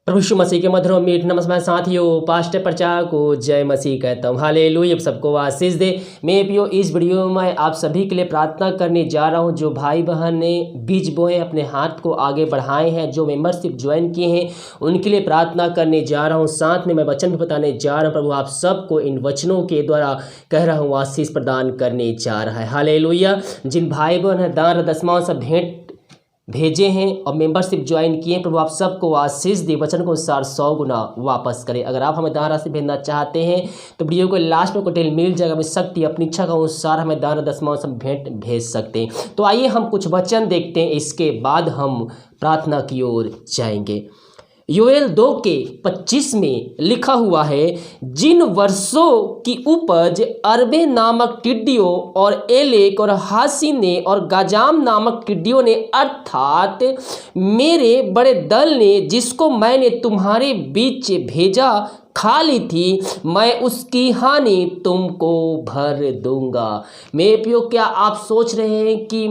प्रभु यीशु मसीह के मधुर और मीठ नमस्कार साथियों, पास्टर प्रचार को जय मसीह कहता हूँ। हालेलुया, सबको आशीष दे। मैं पियो इस वीडियो में आप सभी के लिए प्रार्थना करने जा रहा हूँ। जो भाई बहन ने बीज बोए, अपने हाथ को आगे बढ़ाए हैं, जो मेंबरशिप ज्वाइन किए हैं, उनके लिए प्रार्थना करने जा रहा हूँ। साथ में मैं वचन भी बताने जा रहा हूँ। प्रभु आप सबको इन वचनों के द्वारा कह रहा हूँ आशीष प्रदान करने जा रहा है। हालेलुया। जिन भाई बहन ने दान दसमां सब भेंट भेजे हैं और मेंबरशिप ज्वाइन किए हैं, प्रभु आप सबको आशीष दे, वचन को 100 गुना वापस करें। अगर आप हमें दान राशि भेजना चाहते हैं तो वीडियो को लास्ट में डिटेल मिल जाएगा। में शक्ति अपनी इच्छा के अनुसार हमें दान दसमां सब भेंट भेज सकते हैं। तो आइए हम कुछ वचन देखते हैं, इसके बाद हम प्रार्थना की ओर जाएंगे। योएल 2:25 में लिखा हुआ है, जिन वर्षों की उपज अरबे नामक टिड्डियों और एलेक और हासीने और गाजाम नामक टिड्डियों ने, अर्थात मेरे बड़े दल ने, जिसको मैंने तुम्हारे बीच भेजा, खा ली थी, मैं उसकी हानि तुमको भर दूंगा। मेरे प्रियो, क्या आप सोच रहे हैं कि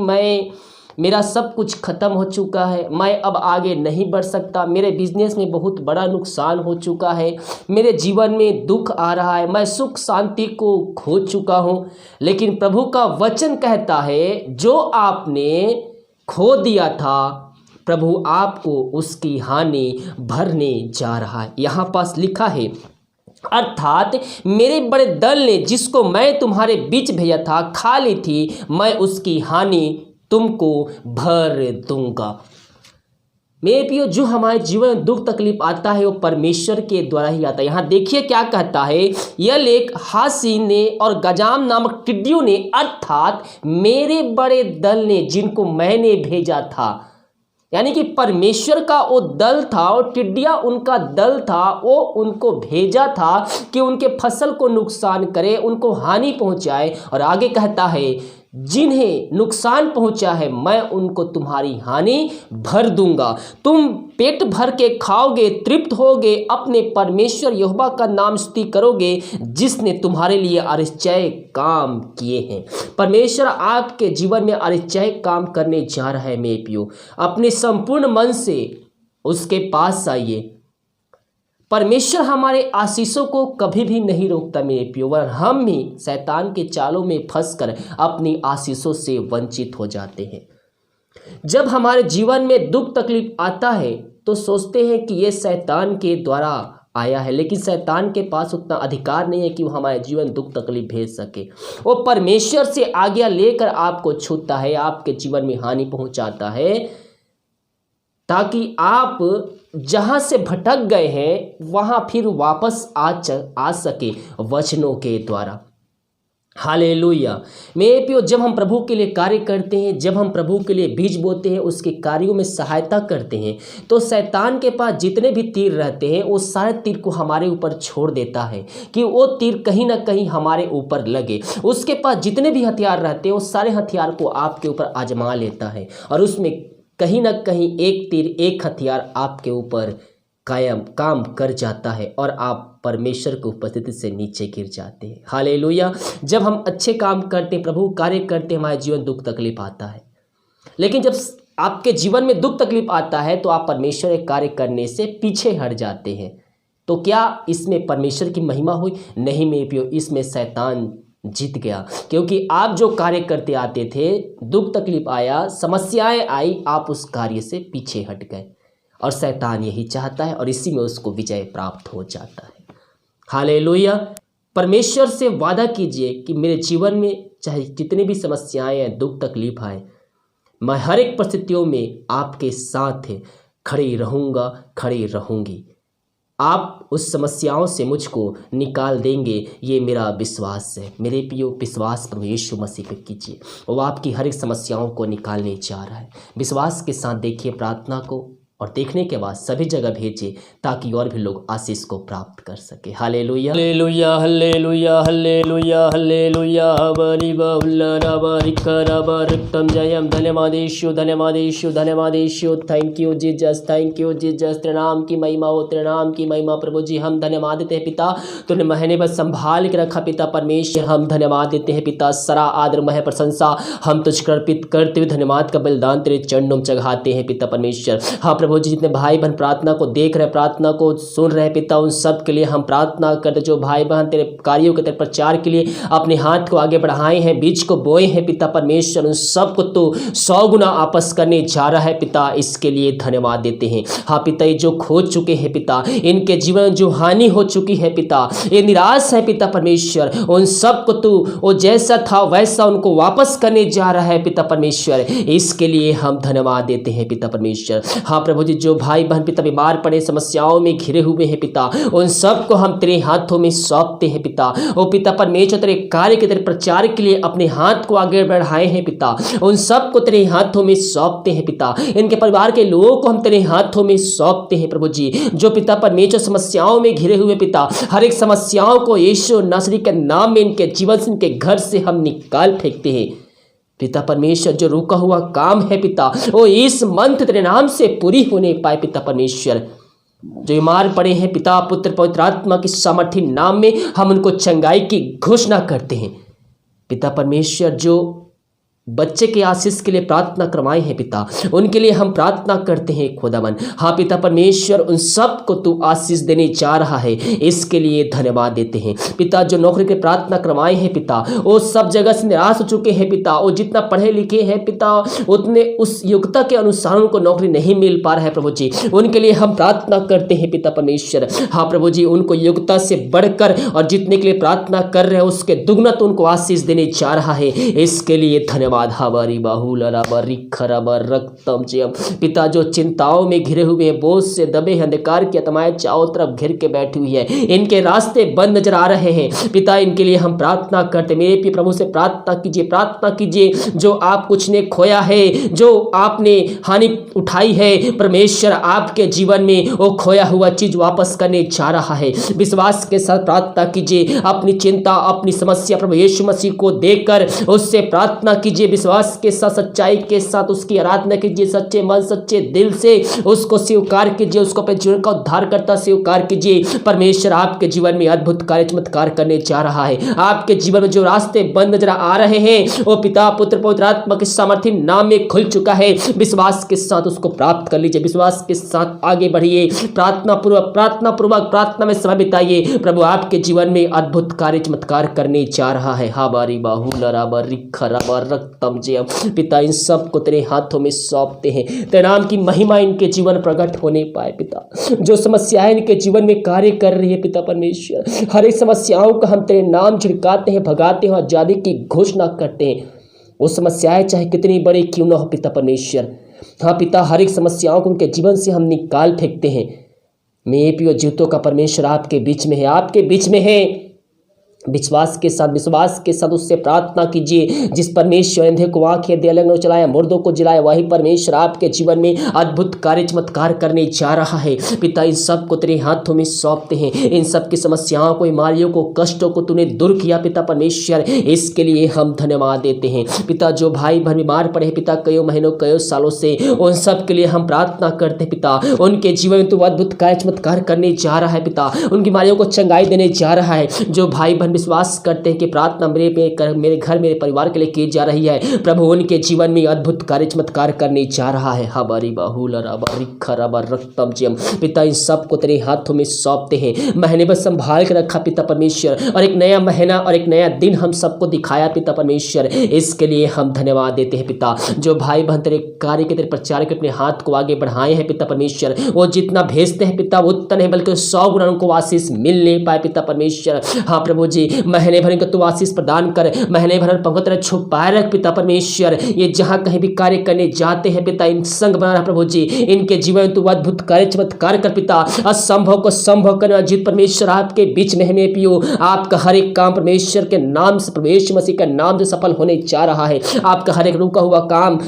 मेरा सब कुछ खत्म हो चुका है, मैं अब आगे नहीं बढ़ सकता, मेरे बिजनेस में बहुत बड़ा नुकसान हो चुका है, मेरे जीवन में दुख आ रहा है, मैं सुख शांति को खो चुका हूँ। लेकिन प्रभु का वचन कहता है, जो आपने खो दिया था, प्रभु आपको उसकी हानि भरने जा रहा है। यहाँ पास लिखा है, अर्थात मेरे बड़े दल ने, जिसको मैं तुम्हारे बीच भेजा था, खा ली थी, मैं उसकी हानि तुमको भर दूंगा। मेरे प्रियो, जो हमारे जीवन में दुख तकलीफ आता है वो परमेश्वर के द्वारा ही आता है। यहाँ देखिए क्या कहता है, एलेक, हासीने और गजाम नामक टिड्डियों ने, अर्थात मेरे बड़े दल ने, जिनको मैंने भेजा था। यानी कि परमेश्वर का वो दल था और टिड्डियाँ उनका दल था, वो उनको भेजा था कि उनके फसल को नुकसान करे, उनको हानि पहुंचाए। और आगे कहता है, जिन्हें नुकसान पहुंचा है, मैं उनको तुम्हारी हानि भर दूंगा। तुम पेट भर के खाओगे, तृप्त होगे, अपने परमेश्वर यहोवा का नाम स्तुति करोगे, जिसने तुम्हारे लिए आश्चर्य काम किए हैं। परमेश्वर आपके जीवन में आश्चर्य काम करने जा रहा है। मेरे प्रियो, अपने संपूर्ण मन से उसके पास आइए। परमेश्वर हमारे आशीषों को कभी भी नहीं रोकता मेरे प्रियो, वरन हम ही शैतान के चालों में फंसकर अपनी आशीषों से वंचित हो जाते हैं। जब हमारे जीवन में दुख तकलीफ आता है तो सोचते हैं कि ये शैतान के द्वारा आया है, लेकिन शैतान के पास उतना अधिकार नहीं है कि वो हमारे जीवन दुख तकलीफ भेज सके। वो परमेश्वर से आज्ञा लेकर आपको छूता है, आपके जीवन में हानि पहुंचाता है, ताकि आप जहां से भटक गए हैं वहां फिर वापस आ सके वचनों के द्वारा। हालेलुया। मेरे प्रियो, जब हम प्रभु के लिए कार्य करते हैं, जब हम प्रभु के लिए बीज बोते हैं, उसके कार्यों में सहायता करते हैं, तो शैतान के पास जितने भी तीर रहते हैं वो सारे तीर को हमारे ऊपर छोड़ देता है कि वो तीर कहीं ना कहीं हमारे ऊपर लगे। उसके पास जितने भी हथियार रहते हैं वो सारे हथियार को आपके ऊपर आजमा लेता है, और उसमें कहीं ना कहीं एक तीर, एक हथियार आपके ऊपर काम कर जाता है और आप परमेश्वर की उपस्थिति से नीचे गिर जाते हैं। हालेलुया। जब हम अच्छे काम करते हैं, प्रभु कार्य करते हैं, हमारे जीवन दुख तकलीफ आता है, लेकिन जब आपके जीवन में दुख तकलीफ आता है तो आप परमेश्वर के कार्य करने से पीछे हट जाते हैं। तो क्या इसमें परमेश्वर की महिमा हुई? नहीं मेरे प्रियो, इसमें शैतान जीत गया, क्योंकि आप जो कार्य करते आते थे, दुख तकलीफ आया, समस्याएं आई, आप उस कार्य से पीछे हट गए, और शैतान यही चाहता है और इसी में उसको विजय प्राप्त हो जाता है। हालेलुया। परमेश्वर से वादा कीजिए कि मेरे जीवन में चाहे जितनी भी समस्याएं हैं, दुख तकलीफ आए, मैं हर एक परिस्थितियों में आपके साथ खड़ी रहूँगा, खड़ी रहूँगी। आप उस समस्याओं से मुझको निकाल देंगे, ये मेरा विश्वास है। मेरे प्रियो, विश्वास प्रभु यीशु मसीह पे कीजिए, वो आपकी हर एक समस्याओं को निकालने जा रहा है। विश्वास के साथ देखिए प्रार्थना को, और देखने के बाद सभी जगह भेजिए, ताकि और भी लोग आशीष को प्राप्त कर सके। Hallelujah, hallelujah, hallelujah, hallelujah, hallelujah. हबरी बबला बरिकम जयम। धन्यवाद यीशु, धन्यवाद यीशु, धन्यवाद यीशु। Thank you Jesus, thank you Jesus. तेरे नाम की महिमा हो, तेरे नाम की महिमा प्रभु जी। हम धन्यवाद देते हैं पिता, तूने महीने भर संभाल के रखा पिता परमेश्वर। हम धन्यवाद देते हैं पिता, सरा आदर मह प्रशंसा हम तुझ अर्पित करते हुए धन्यवाद का बलिदान तेरे चरणों में चढ़ाते हैं पिता परमेश्वर। हाँ प्रभु प्रभु जी जितने भाई बहन प्रार्थना को देख रहे, प्रार्थना को सुन रहे पिता, उन सब के लिए हम प्रार्थना करते। जो भाई बहन तेरे कार्यों के तेरे प्रचार के लिए अपने हाथ को आगे बढ़ाए हैं, बीज को बोए हैं पिता परमेश्वर, उन सब को तो 100 गुना आपस करने जा रहा है पिता, इसके लिए धन्यवाद देते हैं। हाँ पिता, ये जो खो चुके हैं पिता, इनके जीवन जो हानि हो चुकी है पिता, ये निराश है पिता परमेश्वर, उन सब को तू वो जैसा था वैसा उनको वापस करने जा रहा है पिता परमेश्वर, इसके लिए हम धन्यवाद देते हैं पिता परमेश्वर। हाँ प्रभु जी, जो भाई बहन पिता बीमार पड़े, समस्याओं में घिरे हुए हैं पिता, उन सब को हम तेरे हाथों में सौंपते हैं पिता। ओ पिता परमेश्वर, तेरे कार्य के तेरे प्रचार के लिए अपने हाथ को आगे बढ़ाए हैं पिता, उन सब को तेरे हाथों में सौंपते हैं पिता। इनके परिवार के लोगों को हम तेरे हाथों में सौंपते हैं प्रभु जी, जो पिता परमेश्वर समस्याओं में घिरे हुए पिता, हर एक समस्याओं को यीशु नासरी के नाम में इनके जीवन से, इनके घर से हम निकाल फेंकते हैं पिता परमेश्वर। जो रुका हुआ काम है पिता, वो इस मंथ तेरे नाम से पूरी होने पाए पिता परमेश्वर। जो बीमार पड़े हैं पिता, पुत्र पवित्र आत्मा की सामर्थी नाम में हम उनको चंगाई की घोषणा करते हैं पिता परमेश्वर। जो बच्चे के आशीष के लिए प्रार्थना करवाए हैं पिता, उनके लिए हम प्रार्थना करते हैं खुदावन। हाँ पिता परमेश्वर, उन सब को तू आशीष देने जा रहा है, इसके लिए धन्यवाद देते हैं पिता। जो नौकरी की प्रार्थना करवाए हैं पिता, वो सब जगह से निराश हो चुके हैं पिता, वो जितना पढ़े लिखे हैं पिता, उतने उस योग्यता के अनुसार उनको नौकरी नहीं मिल पा रहा है प्रभु जी, उनके लिए हम प्रार्थना करते हैं पिता परमेश्वर। हाँ प्रभु जी, उनको योग्यता से बढ़कर और जितने के लिए प्रार्थना कर रहे हैं उसके दुगना तो उनको आशीष देने जा रहा है, इसके लिए धन्यवाद। हमारी बाहुल रक्तम जयम पिता, जो चिंताओं में घिरे हुए हैं, बोझ से दबे हैं, अंधकार की आत्माएं चारों तरफ घिर के बैठी हुई है, इनके रास्ते बंद नजर आ रहे हैं पिता, इनके लिए हम प्रार्थना करते। मेरे प्रिय प्रभु से प्रार्थना कीजिए, प्रार्थना कीजिए। जो आप कुछ ने खोया है, जो आपने हानि उठाई है परमेश्वर, आपके जीवन में वो खोया हुआ चीज वापस करने जा रहा है। विश्वास के साथ प्रार्थना कीजिए, अपनी चिंता, अपनी समस्या प्रभु यीशु मसीह को देकर उससे प्रार्थना कीजिए। विश्वास के साथ, सच्चाई के साथ उसकी आराधना कीजिए, सच्चे मन सच्चे दिल से उसको स्वीकार कीजिए, उसको अपने जीवन का उद्धारकर्ता स्वीकार कीजिए। परमेश्वर आपके जीवन में अद्भुत कार्य चमत्कार करने जा रहा है। आपके जीवन में जो रास्ते बंद नजर आ रहे हैं, वो पिता पुत्र पवित्र आत्मा के सामर्थ्य नाम में खुल चुका है। विश्वास के साथ उसको प्राप्त कर लीजिए, विश्वास के साथ आगे बढ़िए, प्रार्थना पूर्वक प्रार्थना में समय बिताइए। प्रभु आपके जीवन में अद्भुत कार्य चमत्कार करने जा रहा है। हाबारी बाहुल रक्तम जयम पिता, इन सब को तेरे हाथों में सौंपते हैं, तेरे नाम की महिमा इनके जीवन प्रकट होने पाए पिता। जो समस्याएं इनके जीवन में कार्य कर रही है पिता परमेश्वर, हर एक समस्याओं को हम तेरे नाम झिड़काते हैं, भगाते हैं, आजादी की घोषणा करते हैं। वो समस्याएं चाहे कितनी बड़ी क्यों न हो पिता परमेश्वर, हाँ पिता, हर एक समस्याओं को उनके जीवन से हम निकाल फेंकते हैं। मेरे प्रिय जीवतों का परमेश्वर आपके बीच में है, आपके बीच में है। विश्वास के साथ उससे प्रार्थना कीजिए। जिस परमेश्वर अंधे को आंखें दे, अलग चलाया, मुर्दों को जिलाया, वही परमेश्वर आपके जीवन में अद्भुत कार्य चमत्कार करने जा रहा है पिता। इन सब को तेरे हाथों में सौंपते हैं, इन सब की समस्याओं को, बीमारियों को, कष्टों को तूने दूर किया पिता परमेश्वर, इसके लिए हम धन्यवाद देते हैं पिता। जो भाई बहन बीमार पड़े हैं पिता, कई महीनों कई सालों से, उन सब के लिए हम प्रार्थना करते हैं पिता। उनके जीवन में तू अद्भुत कार्य चमत्कार करने जा रहा है पिता, उनकी बीमारियों को चंगाई देने जा रहा है। जो भाई बहन विश्वास करते हैं कि प्रार्थना मेरे घर मेरे परिवार के लिए की जा रही है, प्रभु उनके जीवन में अद्भुत कार्य चमत्कार करने जा रहा है। हमारी बाहुल रक्तम जयम पिता, इन सब को तेरे हाथों में सौंपते हैं। महीने भर संभाल के रखा पिता परमेश्वर, और एक नया महीना और एक नया दिन हम सबको दिखाया पिता परमेश्वर, इसके लिए हम धन्यवाद देते हैं पिता। जो भाई बहन तेरे कार्य के, तेरे प्रचार के अपने हाथ को आगे बढ़ाए हैं पिता परमेश्वर, वो जितना भेजते हैं पिता उतना नहीं बल्कि 100 गुना उनको आशीष मिलने पाए पिता परमेश्वर। हाँ प्रभु जी, महीने भर इनको तू आशीष प्रदान कर, महीने भर पंखों तरह छुपाए रख पिता परमेश्वर। ये जहां कहीं भी कार्य करने जाते हैं पिता, इन संग बना रहा प्रभु जी, इनके जीवन में तू अद्भुत कार्य चमत्कार कर पिता। असंभव को संभव करना अजीत परमेश्वर आपके बीच में है पियो। आपका हर एक काम परमेश्वर के नाम से, प्रभु यीशु मसीह के नाम से सफल होने जा रहा है। आपका हर एक रुका हुआ काम,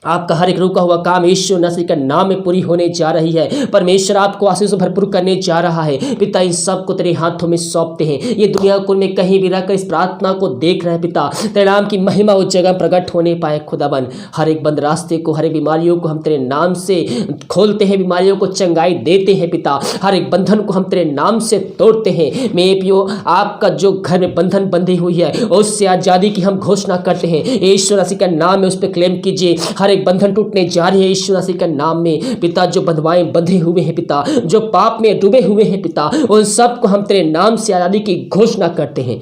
आपका हर एक रुका हुआ काम यीशु मसीह के नाम में पूरी होने जा रही है। परमेश्वर आपको आशीष भरपूर करने जा रहा है पिता। इन सब को तेरे हाथों में सौंपते हैं। ये दुनिया को में कहीं भी रहकर इस प्रार्थना को देख रहे हैं पिता, तेरे नाम की महिमा उस जगह प्रकट होने पाए खुदाबंद। हर एक बंद रास्ते को, हर एक बीमारियों को हम तेरे नाम से खोलते हैं, बीमारियों को चंगाई देते हैं पिता। हर एक बंधन को हम तेरे नाम से तोड़ते हैं। मेरे पियो, आपका जो घर में बंधन बंधी हुई है उससे आजादी की हम घोषणा करते हैं। यीशु मसीह के नाम में उस पर क्लेम कीजिए। हर एक बंधन टूटने जा रही है यीशु मसीह के नाम में पिता। जो बंधवाएं बंधे हुए हैं पिता, जो पाप में डूबे हुए हैं पिता, उन सबको हम तेरे नाम से आज़ादी की घोषणा करते हैं।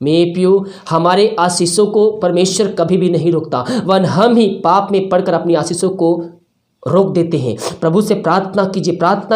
मैं पियो हमारे आशीषों को परमेश्वर कभी भी नहीं रोकता, वरन हम ही पाप में पड़कर अपनी आशीषों को रोक देते हैं। प्रभु से प्रार्थना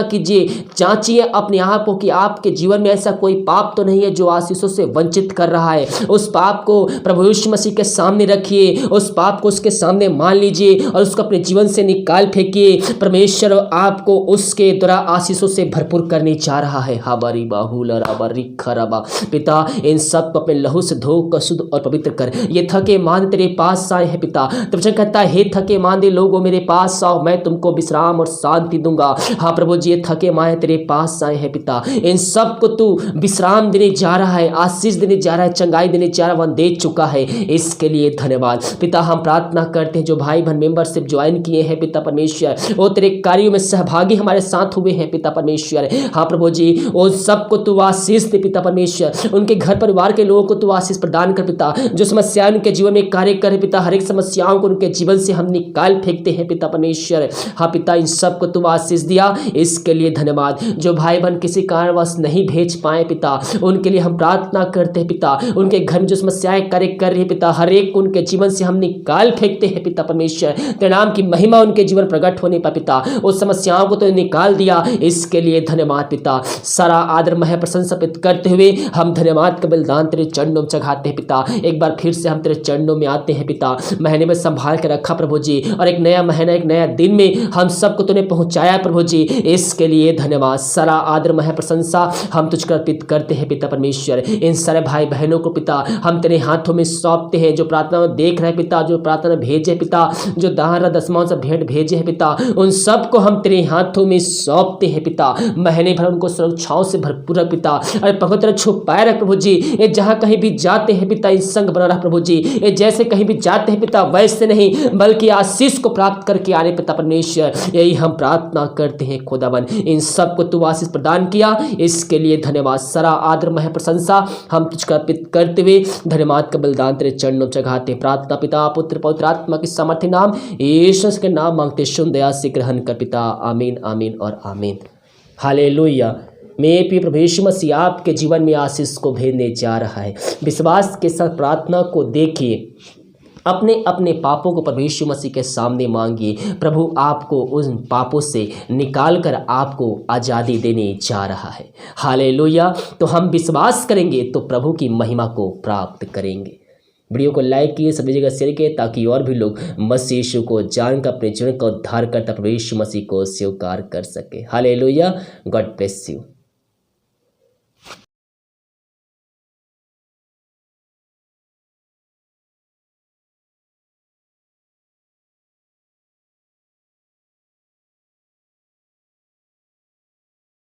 कीजिए, जांचिए अपने आप को कि आपके जीवन में ऐसा कोई पाप तो नहीं है जो आशीषों से वंचित कर रहा है। उस पाप को प्रभु यीशु मसीह के सामने रखिए, उस पाप को उसके सामने मान लीजिए और उसको अपने जीवन से निकाल फेंकिए। परमेश्वर आपको उसके द्वारा आशीषों से भरपूर करने जा रहा है। हाबारी बाहुल राबारी खराबा पिता, इन सब को अपने लहू से धो कर शुद्ध और पवित्र कर। ये थके मांदे तेरे पास आए हैं पिता। तब वचन कहता है, हे थके मांदे लोगों मेरे पास आओ, मैं तुमको विश्राम और शांति दूंगा। हाँ प्रभु जी, ये थके माए तेरे पास आए हैं पिता। इन सब को तू विश्राम देने जा रहा है, आशीष देने जा रहा है, चंगाई देने जा रहा है, वह दे चुका है। इसके लिए धन्यवाद पिता। हम प्रार्थना करते हैं जो भाई बहन मेंबरशिप ज्वाइन किए हैं पिता परमेश्वर, वो तेरे कार्यों में सहभागी हमारे साथ हुए हैं पिता परमेश्वर। हाँ प्रभु जी, उन सबको तू आशीष दे पिता परमेश्वर। उनके घर परिवार के लोगों को तू आशीष प्रदान कर पिता। जो समस्याएं उनके जीवन में कार्य करे पिता, हर एक समस्याओं को उनके जीवन से हम निकाल फेंकते हैं पिता परमेश्वर। हाँ पिता, इन सब को तुम आशीष दिया, इसके लिए धन्यवाद। जो भाई बहन किसी कारणवश नहीं भेज पाए पिता, उनके लिए हम प्रार्थना करते हैं पिता। उनके घर में जो समस्याएं कार्य कर रही है पिता, हर एक को उनके जीवन से हम निकाल फेंकते हैं पिता परमेश्वर। तेरे नाम की महिमा उनके जीवन प्रकट होने पर पिता, उस समस्याओं को तो निकाल दिया, इसके लिए धन्यवाद पिता। सारा आदर मह प्रशंसा करते हुए हम धन्यवाद का बलिदान तेरे चरणों में चढ़ाते हैं पिता। एक बार फिर से हम तेरे चरणों में आते हैं पिता। महीने में संभाल के रखा प्रभु जी, और एक नया महीना, एक नया दिन में हम सबको तूने पहुंचाया प्रभु जी, इसके लिए धन्यवाद। सारा आदर मह प्रशंसा हम तुझको अर्पित करते हैं पिता परमेश्वर। इन सारे भाई बहनों को पिता हम तेरे हाथों में सौंपते हैं, जो प्रार्थना में देख रहे हैं पिता, जो प्रार्थना में भेजे पिता, जो दान दसमां से भेंट भेजे हैं पिता, उन सबको हम तेरे हाथों में सौंपते हैं पिता। महीने भर उनको सुरक्षाओं से भरपूर पिता, अरे पवित्र छुपाए रख प्रभु जी। ये जहाँ कहीं भी जाते हैं पिता, इन संग बना रहा प्रभु जी। ये जैसे कहीं भी जाते हैं पिता, वैसे नहीं बल्कि आशीष को प्राप्त करके आने पिता परमेश्वर, यही हम प्रार्थना करते हैं खुदावन। इन सबको तू आशीष प्रदान किया, इसके लिए धन्यवाद। सारा आदर मह प्रशंसा हम तुझको अर्पित करते हुए धन्यवाद का बलिदान तेरे चरणों चढ़ाते। प्रार्थना पिता पुत्र पवित्र आत्मा के सामर्थ्य नाम यीशु के नाम मांगते, शुद्ध दया से ग्रहण कर पिता। आमीन आमीन और आमीन। हालेलुया। मैं भी प्रभु यीशु मसीह आपके जीवन में आशीष को भेजने जा रहा है। विश्वास के साथ प्रार्थना को देखिए, अपने अपने पापों को प्रभु यीशु मसीह के सामने मांगिए। प्रभु आपको उन पापों से निकाल कर आपको आज़ादी देने जा रहा है। हालेलुया। तो हम विश्वास करेंगे तो प्रभु की महिमा को प्राप्त करेंगे। वीडियो को लाइक किए, सभी जगह शेयर किए, ताकि और भी लोग मसीह यीशु को जानकर अपने जीवन का उद्धार करता प्रभु यीशु मसीह को स्वीकार कर सके। हालेलुया। God bless you.